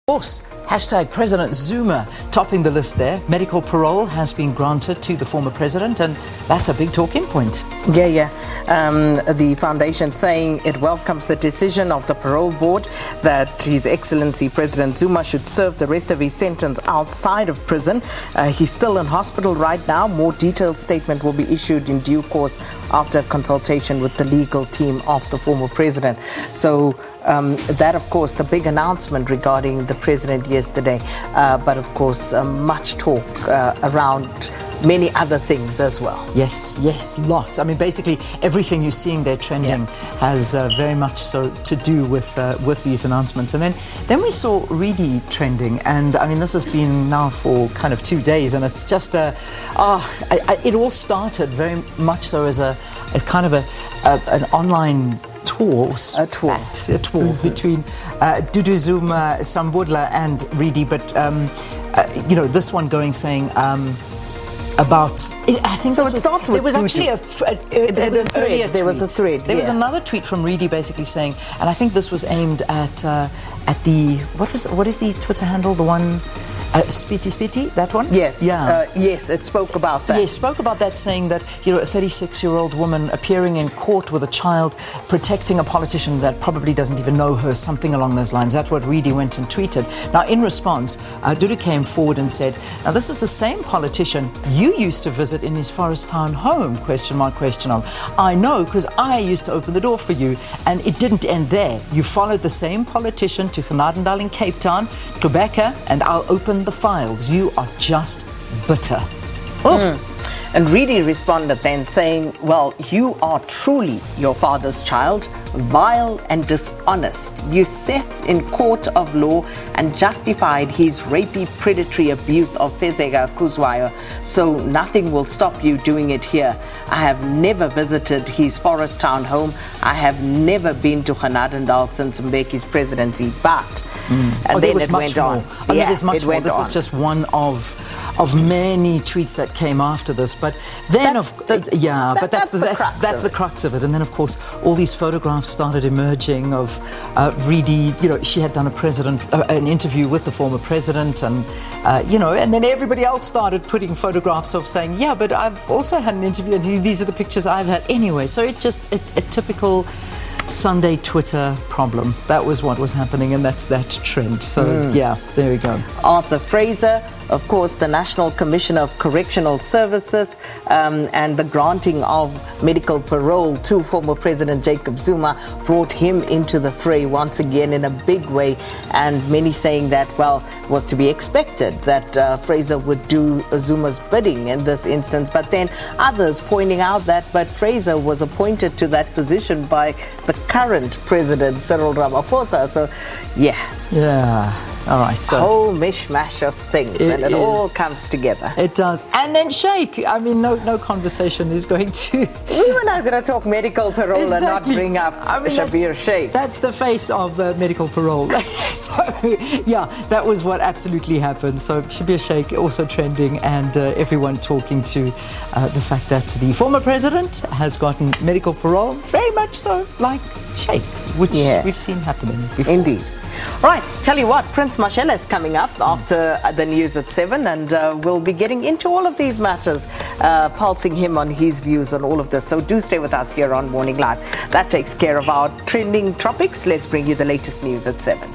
Of course, President Zuma topping the list there. Medical parole has been granted to the former president, and that's a big talking point. The foundation saying it welcomes the decision of the parole board that His Excellency President Zuma should serve the rest of his sentence outside of prison. He's still in hospital right now. More detailed statement will be issued in due course after consultation with the legal team of the former president. So that, of course, the big announcement regarding the president yesterday, but of course, much talk around many other things as well. Yes, lots. I mean, basically, everything you're seeing there trending has very much so to do with these announcements. And then we saw Reedy trending, and I mean, this has been now for kind of 2 days, and it's just it all started very much so as a kind of an online tour between Dudu Zuma, Sambudla and Reedy, but this one saying about I think so. There was actually a thread. There was a thread. There was another tweet from Reedy basically saying, and I think this was aimed at the what is the Twitter handle, the one Spiti, that one? Yes. Yes, it spoke about that. Yes, spoke about that, saying that, a 36-year-old woman appearing in court with a child, protecting a politician that probably doesn't even know her, something along those lines. That's what Reedy went and tweeted. Now, in response, Dudu came forward and said, now, this is the same politician you used to visit in his Forest Town home, question mark. I know, because I used to open the door for you, and it didn't end there. You followed the same politician to Genadendal in Cape Town, Quebec, and I'll open the files. You are just bitter. And Reedy responded then saying, well, you are truly your father's child, vile and dishonest. You sat in court of law and justified his rapey, predatory abuse of Fezeka Kuzwayo, so nothing will stop you doing it here. I have never visited his Forest Town home. I have never been to Genadendal since Mbeki's presidency, but... And then it went on. There's much more. This is just one of many tweets that came after this. But then, that's the crux of it. And then, of course, all these photographs started emerging of Reedy. She had done an interview with the former president, and and then everybody else started putting photographs of saying, yeah, but I've also had an interview, and these are the pictures I've had anyway. So it just a typical Sunday Twitter problem. That was what was happening, and that's that trend. So there we go. Arthur Fraser, of course, the National Commissioner of Correctional Services, and the granting of medical parole to former President Jacob Zuma brought him into the fray once again in a big way, and many saying that, well, was to be expected that Fraser would do Zuma's bidding in this instance, but then others pointing out that but Fraser was appointed to that position by the current President Cyril Ramaphosa. So all right, so a whole mishmash of things, and it all comes together. It does. And then Sheikh, I mean, no conversation is going to... We were not going to talk medical parole and not bring up Shabir Sheikh. That's the face of medical parole. So, that was what absolutely happened. So Shabir Sheikh also trending, and everyone talking to the fact that the former president has gotten medical parole, very much so like Sheikh, which we've seen happening before. Indeed. Right, tell you what, Prince Mashela is coming up after the news at 7, and we'll be getting into all of these matters, pulsing him on his views on all of this. So do stay with us here on Morning Live. That takes care of our trending topics. Let's bring you the latest news at 7.